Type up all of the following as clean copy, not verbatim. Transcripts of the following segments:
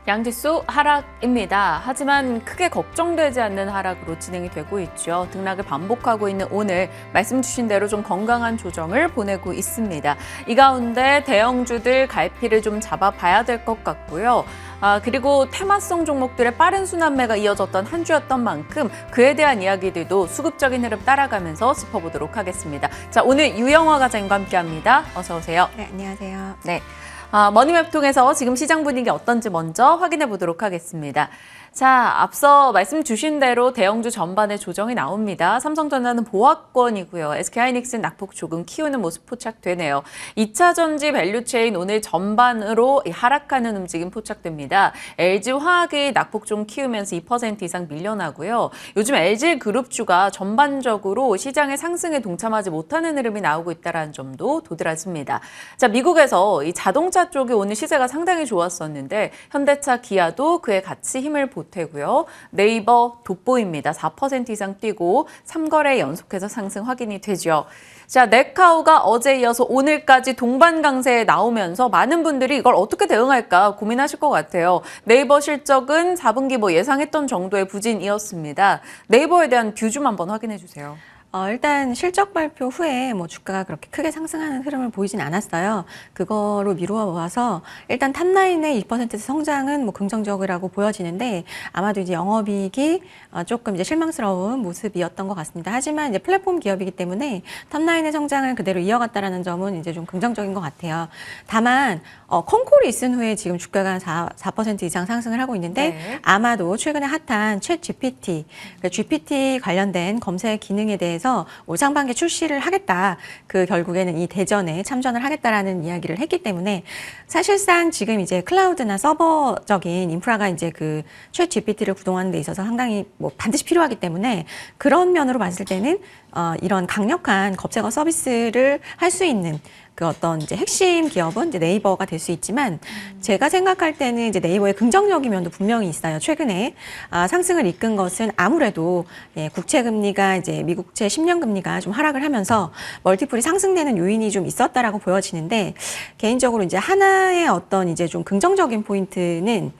양지수 하락입니다. 하지만 크게 걱정되지 않는 하락으로 진행이 되고 있죠. 등락을 반복하고 있는 오늘 말씀 주신 대로 좀 건강한 조정을 보내고 있습니다. 이 가운데 대형주들 갈피를 좀 잡아봐야 될 것 같고요. 그리고 테마성 종목들의 빠른 순환매가 이어졌던 한 주였던 만큼 그에 대한 이야기들도 수급적인 흐름 따라가면서 짚어보도록 하겠습니다. 자, 오늘 유영화 과장님과 함께합니다. 어서 오세요. 네, 안녕하세요. 네. 머니맵 통해서 지금 시장 분위기 어떤지 먼저 확인해 보도록 하겠습니다. 자, 앞서 말씀 주신 대로 대형주 전반에 조정이 나옵니다. 삼성전자는 보합권이고요. SK하이닉스는 낙폭 조금 키우는 모습 포착되네요. 2차 전지 밸류체인 오늘 전반으로 하락하는 움직임 포착됩니다. LG화학이 낙폭 좀 키우면서 2% 이상 밀려나고요. 요즘 LG그룹주가 전반적으로 시장의 상승에 동참하지 못하는 흐름이 나오고 있다는 점도 도드라집니다. 자, 미국에서 이 자동차 쪽이 오늘 시세가 상당히 좋았었는데 현대차, 기아도 그에 같이 힘을 보태고요. 네이버 돋보입니다. 4% 이상 뛰고 3거래 연속해서 상승 확인이 되죠. 자, 네카오가 어제 이어서 오늘까지 동반 강세에 나오면서 많은 분들이 이걸 어떻게 대응할까 고민하실 것 같아요. 네이버 실적은 4분기 예상했던 정도의 부진이었습니다. 네이버에 대한 뷰 좀 한번 확인해 주세요. 일단 실적 발표 후에 주가가 그렇게 크게 상승하는 흐름을 보이진 않았어요. 그거로 미루어 보아서 일단 탑라인의 2% 성장은 긍정적이라고 보여지는데 아마도 이제 영업이익이 조금 이제 실망스러운 모습이었던 것 같습니다. 하지만 이제 플랫폼 기업이기 때문에 탑라인의 성장을 그대로 이어갔다라는 점은 이제 좀 긍정적인 것 같아요. 다만 콩콜이 있은 후에 지금 주가가 4% 이상 상승을 하고 있는데 네. 아마도 최근에 핫한 챗 GPT, 그러니까 GPT 관련된 검색 기능에 대해서 올 상반기에 출시를 하겠다. 그 결국에는 이 대전에 참전을 하겠다라는 이야기를 했기 때문에 사실상 지금 이제 클라우드나 서버적인 인프라가 이제 그 챗 GPT를 구동하는 데 있어서 상당히 반드시 필요하기 때문에 그런 면으로 봤을 때는 이런 강력한 검색어 서비스를 할 수 있는 그 어떤 이제 핵심 기업은 이제 네이버가 될 수 있지만 제가 생각할 때는 이제 네이버의 긍정적인 면도 분명히 있어요. 최근에 상승을 이끈 것은 아무래도 국채 금리가 이제 미국채 10년 금리가 좀 하락을 하면서 멀티플이 상승되는 요인이 좀 있었다라고 보여지는데 개인적으로 이제 하나의 어떤 이제 좀 긍정적인 포인트는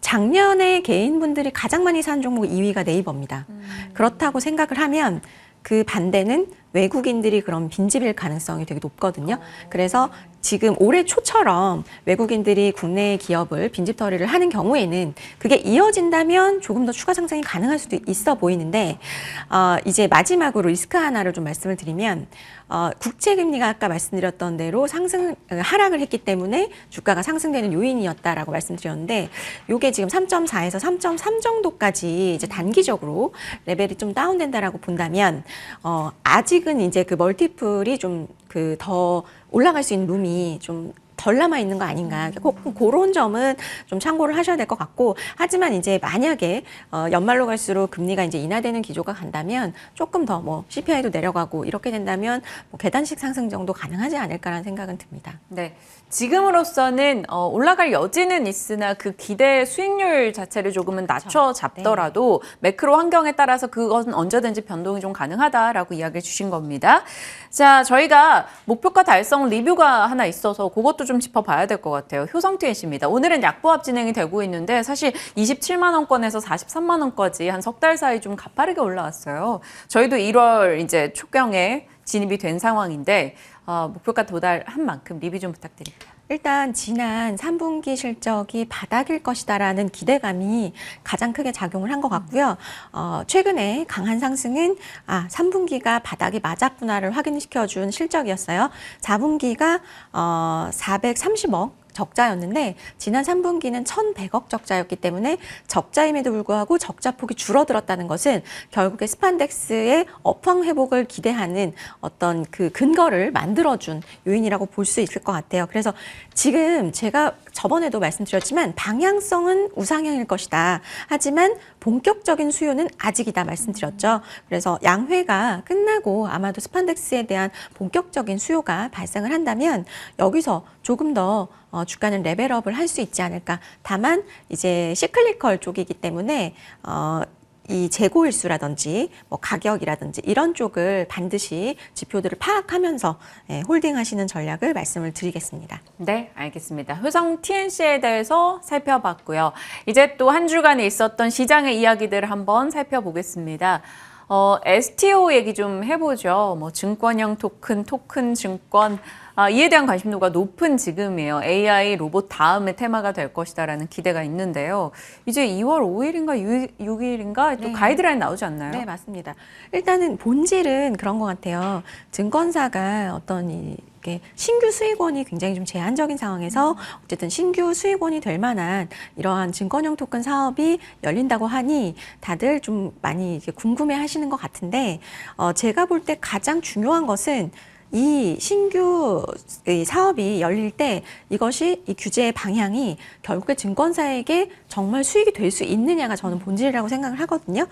작년에 개인분들이 가장 많이 산 종목 2위가 네이버입니다. 그렇다고 생각을 하면 그 반대는 외국인들이 그런 빈집일 가능성이 되게 높거든요. 그래서 지금 올해 초처럼 외국인들이 국내 기업을 빈집털이를 하는 경우에는 그게 이어진다면 조금 더 추가 상승이 가능할 수도 있어 보이는데 이제 마지막으로 리스크 하나를 좀 말씀을 드리면 국채 금리가 아까 말씀드렸던 대로 하락을 했기 때문에 주가가 상승되는 요인이었다라고 말씀드렸는데 이게 지금 3.4에서 3.3 정도까지 이제 단기적으로 레벨이 좀 다운된다라고 본다면 아직은 이제 그 멀티플이 좀 더 올라갈 수 있는 룸이 좀 덜 남아 있는 거 아닌가. 그런 점은 좀 참고를 하셔야 될 것 같고, 하지만 이제 만약에 연말로 갈수록 금리가 이제 인하되는 기조가 간다면 조금 더 CPI도 내려가고 이렇게 된다면 계단식 상승 정도 가능하지 않을까라는 생각은 듭니다. 네. 지금으로서는 올라갈 여지는 있으나 그 기대 수익률 자체를 조금은 낮춰 잡더라도 매크로 환경에 따라서 그것은 언제든지 변동이 좀 가능하다라고 이야기를 주신 겁니다. 자, 저희가 목표가 달성 리뷰가 하나 있어서 그것도 좀 짚어봐야 될 것 같아요. 효성TNC입니다. 오늘은 약보합 진행이 되고 있는데 사실 27만 원권에서 43만 원까지 한 석 달 사이 좀 가파르게 올라왔어요. 저희도 1월 이제 초경에 진입이 된 상황인데 목표가 도달한 만큼 리뷰 좀 부탁드립니다. 일단 지난 3분기 실적이 바닥일 것이다라는 기대감이 가장 크게 작용을 한 것 같고요. 최근에 강한 상승은 3분기가 바닥이 맞았구나를 확인시켜준 실적이었어요. 4분기가 430억 적자였는데 지난 3분기는 1,100억 적자였기 때문에 적자임에도 불구하고 적자폭이 줄어들었다는 것은 결국에 스판덱스의 업황 회복을 기대하는 어떤 그 근거를 만들어준 요인이라고 볼 수 있을 것 같아요. 그래서 지금 제가 저번에도 말씀드렸지만 방향성은 우상향일 것이다. 하지만 본격적인 수요는 아직이다 말씀드렸죠. 그래서 양회가 끝나고 아마도 스판덱스에 대한 본격적인 수요가 발생을 한다면 여기서 조금 더 주가는 레벨업을 할 수 있지 않을까. 다만 이제 시클리컬 쪽이기 때문에 이 재고일수라든지 뭐 가격이라든지 이런 쪽을 반드시 지표들을 파악하면서 홀딩하시는 전략을 말씀을 드리겠습니다. 네, 알겠습니다. 효성 TNC에 대해서 살펴봤고요. 이제 또 한 주간에 있었던 시장의 이야기들을 한번 살펴보겠습니다. STO 얘기 좀 해보죠. 뭐 증권형 토큰 증권. 이에 대한 관심도가 높은 지금이에요. AI 로봇 다음의 테마가 될 것이다라는 기대가 있는데요. 이제 2월 5일인가 6일인가 또 네. 가이드라인 나오지 않나요? 네, 맞습니다. 일단은 본질은 그런 것 같아요. 증권사가 어떤 이게 신규 수익원이 굉장히 좀 제한적인 상황에서 어쨌든 신규 수익원이 될 만한 이러한 증권형 토큰 사업이 열린다고 하니 다들 좀 많이 이제 궁금해 하시는 것 같은데, 제가 볼 때 가장 중요한 것은 이 신규 사업이 열릴 때 이것이 이 규제의 방향이 결국에 증권사에게 정말 수익이 될 수 있느냐가 저는 본질이라고 생각을 하거든요.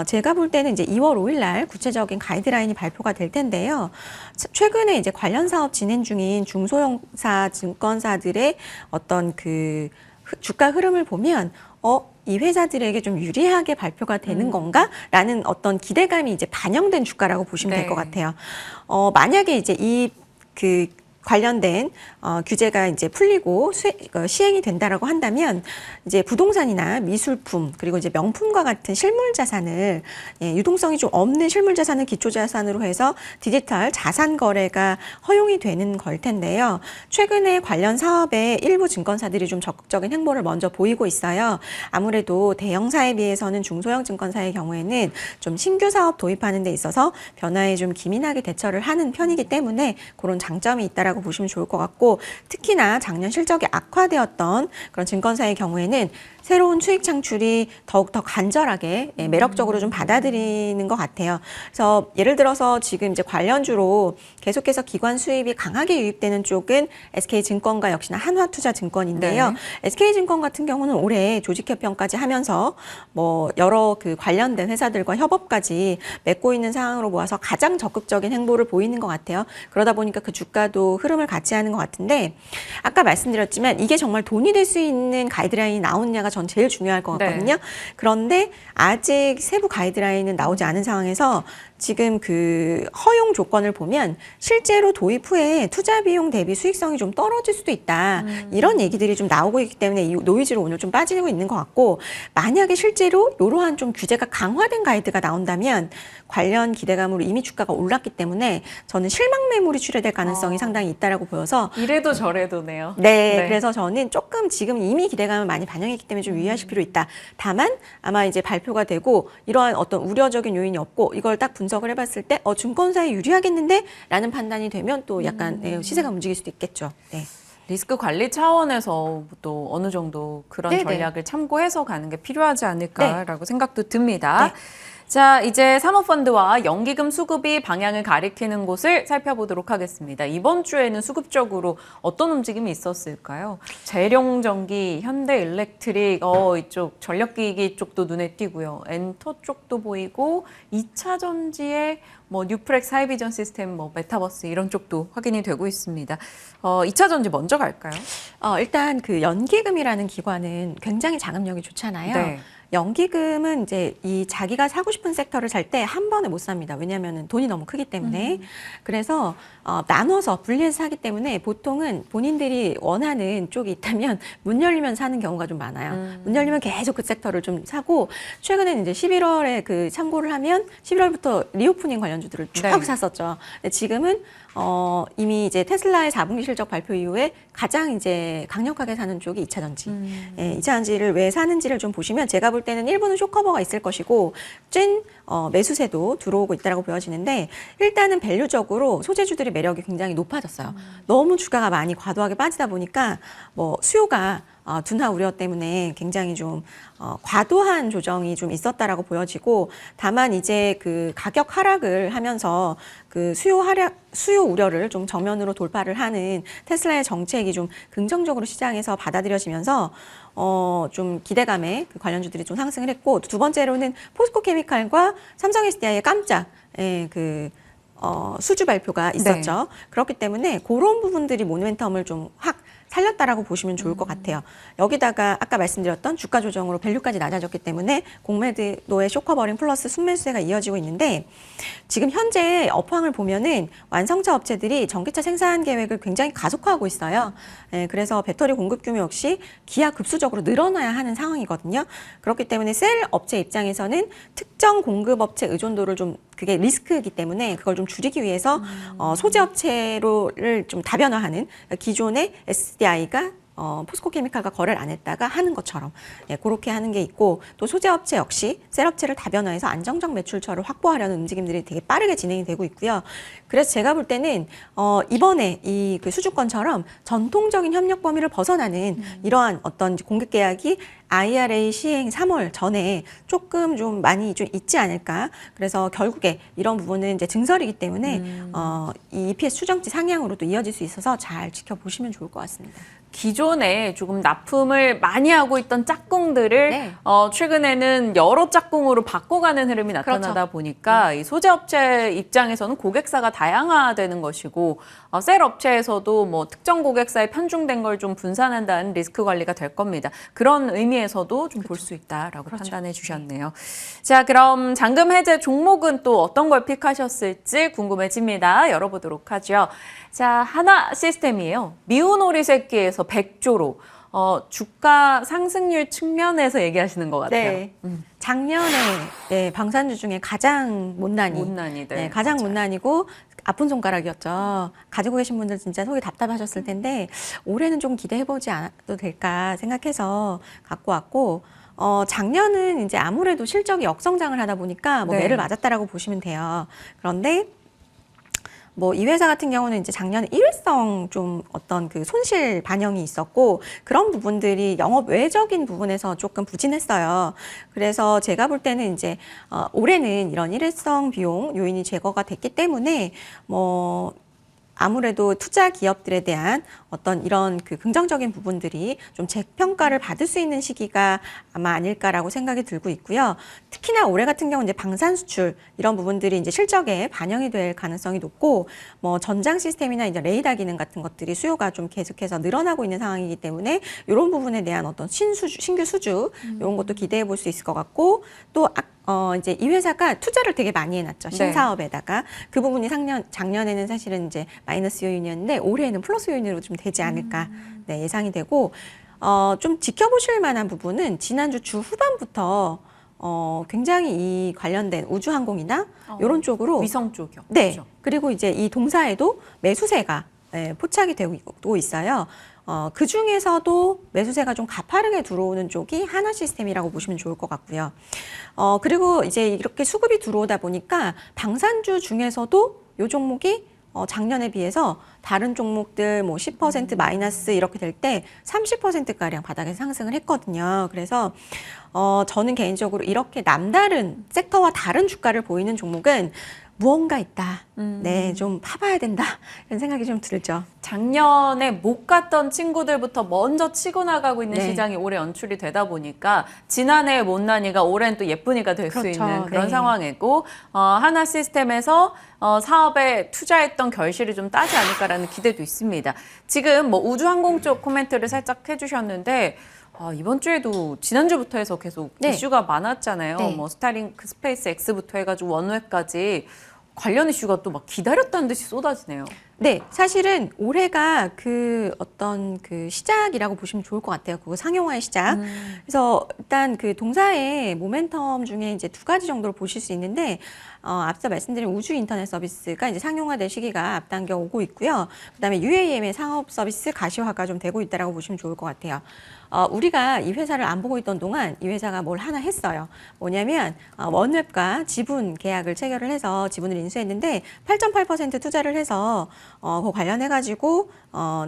제가 볼 때는 이제 2월 5일 날 구체적인 가이드라인이 발표가 될 텐데요. 최근에 이제 관련 사업 진행 중인 중소형사 증권사들의 어떤 그 주가 흐름을 보면 이 회사들에게 좀 유리하게 발표가 되는 건가라는 어떤 기대감이 이제 반영된 주가라고 보시면 될 것 같아요. 만약에 이제 그 관련된 규제가 이제 풀리고 시행이 된다라고 한다면 이제 부동산이나 미술품 그리고 이제 명품과 같은 실물 자산을 유동성이 좀 없는 실물 자산을 기초 자산으로 해서 디지털 자산 거래가 허용이 되는 걸 텐데요. 최근에 관련 사업에 일부 증권사들이 좀 적극적인 행보를 먼저 보이고 있어요. 아무래도 대형사에 비해서는 중소형 증권사의 경우에는 좀 신규 사업 도입하는 데 있어서 변화에 좀 기민하게 대처를 하는 편이기 때문에 그런 장점이 있다라고 보시면 좋을 것 같고, 특히나 작년 실적이 악화되었던 그런 증권사의 경우에는 새로운 수익 창출이 더욱더 간절하게 매력적으로 좀 받아들이는 것 같아요. 그래서 예를 들어서 지금 이제 관련주로 계속해서 기관 수입이 강하게 유입되는 쪽은 SK증권과 역시나 한화투자증권인데요. 네. SK증권 같은 경우는 올해 조직협평까지 하면서 뭐 여러 그 관련된 회사들과 협업까지 맺고 있는 상황으로 모아서 가장 적극적인 행보를 보이는 것 같아요. 그러다 보니까 그 주가도 흐름을 같이 하는 것 같은데, 아까 말씀드렸지만 이게 정말 돈이 될 수 있는 가이드라인이 나오느냐가 전 제일 중요할 것 같거든요. 네. 그런데 아직 세부 가이드라인은 나오지 않은 상황에서 지금 그 허용 조건을 보면 실제로 도입 후에 투자 비용 대비 수익성이 좀 떨어질 수도 있다. 이런 얘기들이 좀 나오고 있기 때문에 이 노이즈로 오늘 좀 빠지고 있는 것 같고, 만약에 실제로 이러한 좀 규제가 강화된 가이드가 나온다면 관련 기대감으로 이미 주가가 올랐기 때문에 저는 실망 매물이 출회될 가능성이 상당히 있다라고 보여서 이래도 저래도네요. 네, 그래서 저는 조금 지금 이미 기대감을 많이 반영했기 때문에 좀 유의하실 필요 있다. 다만 아마 이제 발표가 되고 이러한 어떤 우려적인 요인이 없고 이걸 딱 분석을 해봤을 때 증권사에 유리하겠는데? 라는 판단이 되면 또 약간 시세가 움직일 수도 있겠죠. 네. 리스크 관리 차원에서 또 어느 정도 그런 네네. 전략을 참고해서 가는 게 필요하지 않을까라고 생각도 듭니다. 네. 자, 이제 사모펀드와 연기금 수급이 방향을 가리키는 곳을 살펴보도록 하겠습니다. 이번 주에는 수급적으로 어떤 움직임이 있었을까요? 재룡전기, 현대일렉트릭, 이쪽 전력기기 쪽도 눈에 띄고요. 엔터 쪽도 보이고 2차 전지에 뭐 뉴프렉스 하이비전 시스템, 뭐 메타버스 이런 쪽도 확인이 되고 있습니다. 2차 전지 먼저 갈까요? 일단 그 연기금이라는 기관은 굉장히 자금력이 좋잖아요. 네. 연기금은 이제 이 자기가 사고 싶은 섹터를 살 때 한 번에 못 삽니다. 왜냐하면 돈이 너무 크기 때문에. 그래서 나눠서 분리해서 사기 때문에 보통은 본인들이 원하는 쪽이 있다면 문 열리면 사는 경우가 좀 많아요. 문 열리면 계속 그 섹터를 좀 사고, 최근에는 이제 11월에 그 참고를 하면 11월부터 리오프닝 관련주들을 쭉 네. 샀었죠. 근데 지금은 이미 이제 테슬라의 4분기 실적 발표 이후에 가장 이제 강력하게 사는 쪽이 2차 전지. 2차 전지를 왜 사는지를 좀 보시면 제가 볼 때는 일부는 쇼커버가 있을 것이고 찐 매수세도 들어오고 있다고 보여지는데, 일단은 밸류적으로 소재주들의 매력이 굉장히 높아졌어요. 너무 주가가 많이 과도하게 빠지다 보니까 뭐 수요가 둔화 우려 때문에 굉장히 좀 과도한 조정이 좀 있었다라고 보여지고, 다만 이제 그 가격 하락을 하면서 그 수요 우려를 좀 정면으로 돌파를 하는 테슬라의 정책이 좀 긍정적으로 시장에서 받아들여지면서 좀 기대감에 그 관련주들이 좀 상승을 했고, 두 번째로는 포스코 케미칼과 삼성 SDI의 깜짝 수주 발표가 있었죠. 그렇기 때문에 그런 부분들이 모멘텀을 좀 확 살렸다라고 보시면 좋을 것 같아요. 여기다가 아까 말씀드렸던 주가 조정으로 밸류까지 낮아졌기 때문에 공매도의 쇼커버링 플러스 순매수세가 이어지고 있는데 지금 현재 업황을 보면은 완성차 업체들이 전기차 생산 계획을 굉장히 가속화하고 있어요. 예, 그래서 배터리 공급 규모 역시 기하급수적으로 늘어나야 하는 상황이거든요. 그렇기 때문에 셀 업체 입장에서는 특정 공급 업체 의존도를 좀 그게 리스크이기 때문에 그걸 좀 줄이기 위해서 소재 업체를 좀 다변화하는 기존의 SDI가 포스코케미칼과 거래를 안 했다가 하는 것처럼 그렇게 하는 게 있고 또 소재업체 역시 셀업체를 다변화해서 안정적 매출처를 확보하려는 움직임들이 되게 빠르게 진행이 되고 있고요. 그래서 제가 볼 때는 이번에 이 그 수주권처럼 전통적인 협력 범위를 벗어나는 이러한 어떤 공급 계약이 IRA 시행 3월 전에 조금 좀 많이 좀 있지 않을까. 그래서 결국에 이런 부분은 이제 증설이기 때문에 이 EPS 추정치 상향으로도 이어질 수 있어서 잘 지켜보시면 좋을 것 같습니다. 기존에 조금 납품을 많이 하고 있던 짝꿍들을 네. 최근에는 여러 짝꿍으로 바꿔가는 흐름이 나타나다 그렇죠. 보니까 이 소재업체 입장에서는 고객사가 다양화되는 것이고 셀 업체에서도 뭐 특정 고객사에 편중된 걸 좀 분산한다는 리스크 관리가 될 겁니다. 그런 의미에서도 좀 볼 수 있다라고 판단해 주셨네요. 자, 그럼 잔금 해제 종목은 또 어떤 걸 픽하셨을지 궁금해집니다. 열어보도록 하죠. 자, 하나 시스템이에요. 미운 오리 새끼에서 100조로 주가 상승률 측면에서 얘기하시는 것 같아요. 네. 작년에 방산주 중에 가장 못난이들. 네, 가장 맞아요. 못난이고 아픈 손가락이었죠. 가지고 계신 분들 진짜 속이 답답하셨을 텐데 올해는 좀 기대해보지 않아도 될까 생각해서 갖고 왔고 작년은 이제 아무래도 실적이 역성장을 하다 보니까 뭐 네. 매를 맞았다라고 보시면 돼요. 그런데 뭐 이 회사 같은 경우는 이제 작년에 일회성 좀 어떤 그 손실 반영이 있었고 그런 부분들이 영업 외적인 부분에서 조금 부진했어요. 그래서 제가 볼 때는 이제 올해는 이런 일회성 비용 요인이 제거가 됐기 때문에 뭐 아무래도 투자 기업들에 대한 어떤 이런 그 긍정적인 부분들이 좀 재평가를 받을 수 있는 시기가 아마 아닐까라고 생각이 들고 있고요. 특히나 올해 같은 경우 이제 방산 수출 이런 부분들이 이제 실적에 반영이 될 가능성이 높고 뭐 전장 시스템이나 이제 레이더 기능 같은 것들이 수요가 좀 계속해서 늘어나고 있는 상황이기 때문에 이런 부분에 대한 어떤 신규 수주 이런 것도 기대해 볼 수 있을 것 같고 또 이제 이 회사가 투자를 되게 많이 해놨죠. 신사업에다가. 그 부분이 작년에는 사실은 이제 마이너스 요인이었는데 올해는 플러스 요인으로 좀 되지 않을까 네, 예상이 되고 좀 지켜보실 만한 부분은 지난주 주 후반부터 굉장히 이 관련된 우주항공이나 이런 쪽으로 위성 쪽이요. 네. 그렇죠? 그리고 이제 이 동사에도 매수세가 포착이 되고 있어요. 그 중에서도 매수세가 좀 가파르게 들어오는 쪽이 하나 시스템이라고 보시면 좋을 것 같고요. 그리고 이제 이렇게 수급이 들어오다 보니까 방산주 중에서도 이 종목이 작년에 비해서 다른 종목들 뭐 10% 마이너스 이렇게 될 때 30%가량 바닥에 상승을 했거든요. 그래서 저는 개인적으로 이렇게 남다른 섹터와 다른 주가를 보이는 종목은 무언가 있다. 네, 좀 파봐야 된다. 이런 생각이 좀 들죠. 작년에 못 갔던 친구들부터 먼저 치고 나가고 있는 네. 시장이 올해 연출이 되다 보니까 지난해의 못난이가 올해는 또 예쁜이가 될 수 그렇죠. 있는 그런 네. 상황이고 하나 시스템에서 사업에 투자했던 결실이 좀 따지 않을까라는 기대도 있습니다. 지금 뭐 우주항공 쪽 코멘트를 살짝 해주셨는데 이번 주에도 지난주부터 해서 계속 네. 이슈가 많았잖아요. 네. 뭐 스타링크, 스페이스 X부터 해가지고 원웨까지 관련 이슈가 또 막 기다렸다는 듯이 쏟아지네요. 네, 사실은 올해가 그 어떤 그 시작이라고 보시면 좋을 것 같아요. 그 상용화의 시작. 그래서 일단 그 동사의 모멘텀 중에 이제 두 가지 정도를 보실 수 있는데, 앞서 말씀드린 우주 인터넷 서비스가 이제 상용화될 시기가 앞당겨 오고 있고요. 그다음에 UAM의 상업 서비스 가시화가 좀 되고 있다라고 보시면 좋을 것 같아요. 우리가 이 회사를 안 보고 있던 동안 이 회사가 뭘 하나 했어요. 뭐냐면 원웹과 지분 계약을 체결을 해서 지분을 인수했는데 8.8% 투자를 해서 그 관련해가지고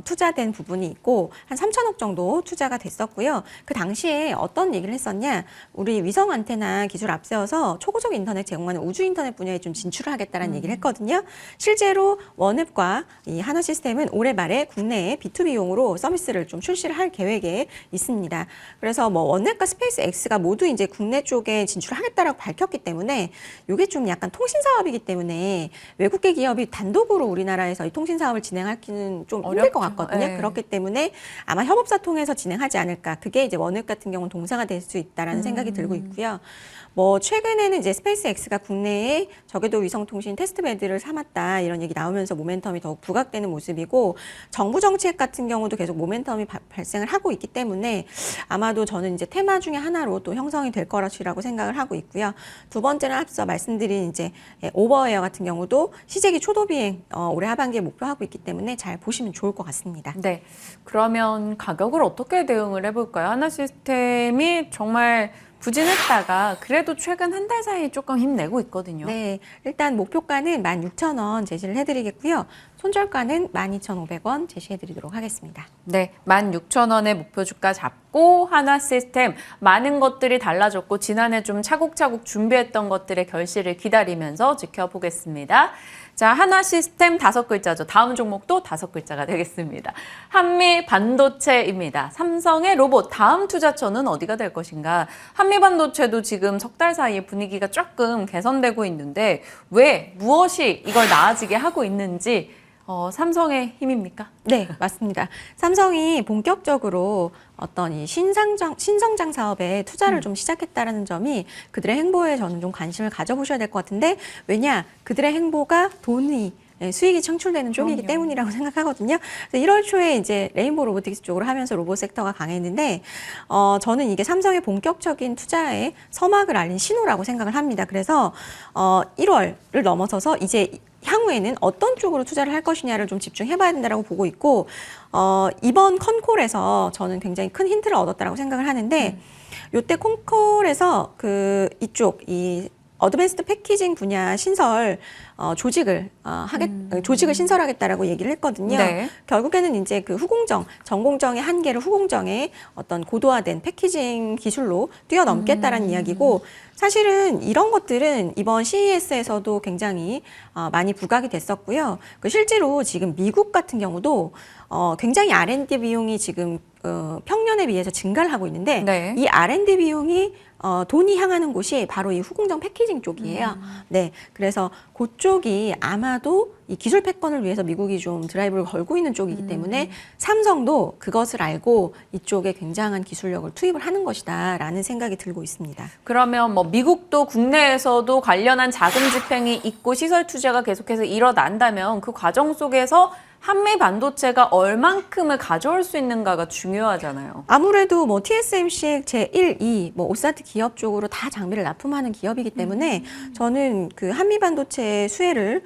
투자된 부분이 있고 한 3천억 정도 투자가 됐었고요. 그 당시에 어떤 얘기를 했었냐? 우리 위성 안테나 기술 앞세워서 초고속 인터넷 제공하는 우주 인터넷 분야에 좀 진출을 하겠다라는 얘기를 했거든요. 실제로 원웹과 이 하나 시스템은 올해 말에 국내에 B2B용으로 서비스를 좀 출시를 할 계획에 있습니다. 그래서 뭐 원넷과 스페이스 X가 모두 이제 국내 쪽에 진출하겠다라고 밝혔기 때문에 이게 좀 약간 통신 사업이기 때문에 외국계 기업이 단독으로 우리나라에서 통신 사업을 진행하기는 좀 힘들 것 같거든요. 네. 그렇기 때문에 아마 협업사 통해서 진행하지 않을까. 그게 이제 원웹 같은 경우는 동사가 될 수 있다라는 생각이 들고 있고요. 뭐 최근에는 이제 스페이스X가 국내에 저궤도 위성통신 테스트베드를 삼았다 이런 얘기 나오면서 모멘텀이 더욱 부각되는 모습이고 정부 정책 같은 경우도 계속 모멘텀이 발생을 하고 있기 때문에 아마도 저는 이제 테마 중에 하나로 또 형성이 될 거라고 생각을 하고 있고요. 두 번째는 앞서 말씀드린 이제 오버웨어 같은 경우도 시제기 초도 비행 올해 하반기에 목표하고 있기 때문에 잘 보시면 좋을 것 같습니다. 네. 그러면 가격을 어떻게 대응을 해볼까요? 하나시스템이 정말 부진했다가 그래도 최근 한 달 사이 조금 힘내고 있거든요. 네, 일단 목표가는 16,000원 제시를 해드리겠고요. 손절가는 12,500원 제시해드리도록 하겠습니다. 네, 16,000원의 목표 주가 잡고 하나시스템 많은 것들이 달라졌고 지난해 좀 차곡차곡 준비했던 것들의 결실을 기다리면서 지켜보겠습니다. 자, 하나시스템 5글자죠. 다음 종목도 5글자가 되겠습니다. 한미 반도체입니다. 삼성의 로봇 다음 투자처는 어디가 될 것인가? 한미 반도체도 지금 석 달 사이에 분위기가 조금 개선되고 있는데 왜 무엇이 이걸 나아지게 하고 있는지 삼성의 힘입니까? 네, 맞습니다. 삼성이 본격적으로 어떤 이 신성장 사업에 투자를 좀 시작했다는 점이 그들의 행보에 저는 좀 관심을 가져보셔야 될 것 같은데 왜냐? 그들의 행보가 수익이 창출되는 쪽이기 때문이라고 생각하거든요. 그래서 1월 초에 이제 레인보우 로보틱스 쪽으로 하면서 로봇 섹터가 강했는데, 저는 이게 삼성의 본격적인 투자에 서막을 알린 신호라고 생각을 합니다. 그래서, 1월을 넘어서서 이제 향후에는 어떤 쪽으로 투자를 할 것이냐를 좀 집중해봐야 된다고 보고 있고, 이번 컨콜에서 저는 굉장히 큰 힌트를 얻었다고 생각을 하는데, 요때 컨콜에서 이 어드밴스드 패키징 분야 신설 조직을 신설하겠다라고 얘기를 했거든요. 네. 결국에는 이제 그 전공정의 한계를 후공정의 어떤 고도화된 패키징 기술로 뛰어넘겠다라는 이야기고 사실은 이런 것들은 이번 CES에서도 굉장히 많이 부각이 됐었고요. 실제로 지금 미국 같은 경우도 굉장히 R&D 비용이 지금 평년에 비해서 증가를 하고 있는데 네. 이 R&D 비용이 돈이 향하는 곳이 바로 이 후공정 패키징 쪽이에요. 네, 그래서 그쪽이 아마도 이 기술 패권을 위해서 미국이 좀 드라이브를 걸고 있는 쪽이기 때문에 삼성도 그것을 알고 이쪽에 굉장한 기술력을 투입을 하는 것이다라는 생각이 들고 있습니다. 그러면 뭐 미국도 국내에서도 관련한 자금 집행이 있고 시설 투자가 계속해서 일어난다면 그 과정 속에서 한미 반도체가 얼만큼을 가져올 수 있는가가 중요하잖아요. 아무래도 뭐 TSMC 제1, 2, 뭐 오사트 기업 쪽으로 다 장비를 납품하는 기업이기 때문에 저는 그 한미 반도체 수혜를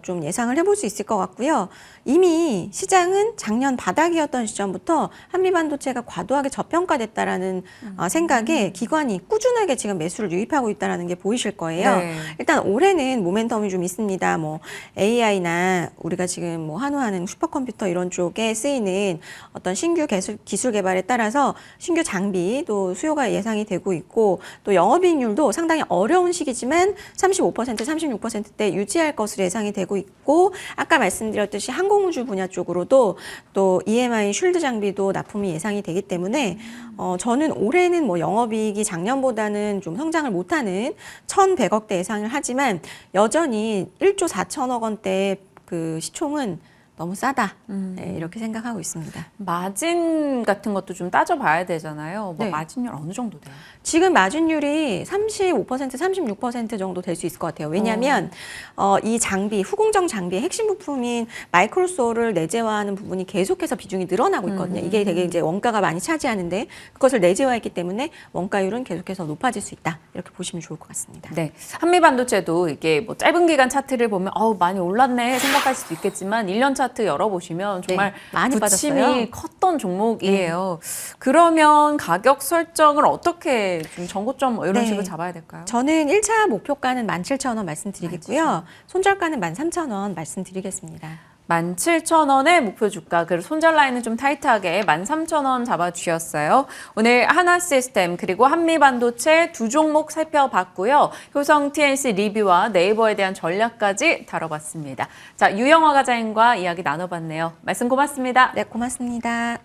좀 예상을 해볼 수 있을 것 같고요. 이미 시장은 작년 바닥이었던 시점부터 한미 반도체가 과도하게 저평가됐다라는 생각에 기관이 꾸준하게 지금 매수를 유입하고 있다는 게 보이실 거예요. 네. 일단 올해는 모멘텀이 좀 있습니다. 뭐 AI나 우리가 지금 뭐 한우하는 슈퍼컴퓨터 이런 쪽에 쓰이는 어떤 신규 기술 개발에 따라서 신규 장비도 수요가 예상이 되고 있고 또 영업이익률도 상당히 어려운 시기지만 35%, 36%대 유지할 것으로 예상이 되고 있고 아까 말씀드렸듯이 항공우주 분야 쪽으로도 또 EMI 쉴드 장비도 납품이 예상이 되기 때문에 저는 올해는 뭐 영업이익이 작년보다는 좀 성장을 못하는 1,100억대 예상을 하지만 여전히 1조 4천억 원대 그 시총은 너무 싸다. 네, 이렇게 생각하고 있습니다. 마진 같은 것도 좀 따져봐야 되잖아요. 뭐 네. 마진율 어느 정도 돼요? 지금 마진율이 35%, 36% 정도 될 수 있을 것 같아요. 왜냐하면 이 장비, 후공정 장비의 핵심 부품인 마이크로소를 내재화하는 부분이 계속해서 비중이 늘어나고 있거든요. 이게 되게 이제 원가가 많이 차지하는데 그것을 내재화했기 때문에 원가율은 계속해서 높아질 수 있다. 이렇게 보시면 좋을 것 같습니다. 네, 한미 반도체도 이게 뭐 짧은 기간 차트를 보면 많이 올랐네 생각할 수도 있겠지만 1년 차트 열어보시면 정말 네, 많이 부침이 빠졌어요. 컸던 종목이에요. 그러면 가격 설정을 어떻게 좀 전고점 이런 네. 식으로 잡아야 될까요? 저는 1차 목표가는 17,000원 말씀드리겠고요. 손절가는 13,000원 말씀드리겠습니다. 17,000원의 목표 주가, 그리고 손절 라인은 좀 타이트하게 13,000원 잡아주셨어요. 오늘 하나시스템 그리고 한미반도체 두 종목 살펴봤고요. 효성 TNC 리뷰와 네이버에 대한 전략까지 다뤄봤습니다. 자, 유영화 과장님과 이야기 나눠봤네요. 말씀 고맙습니다. 네, 고맙습니다.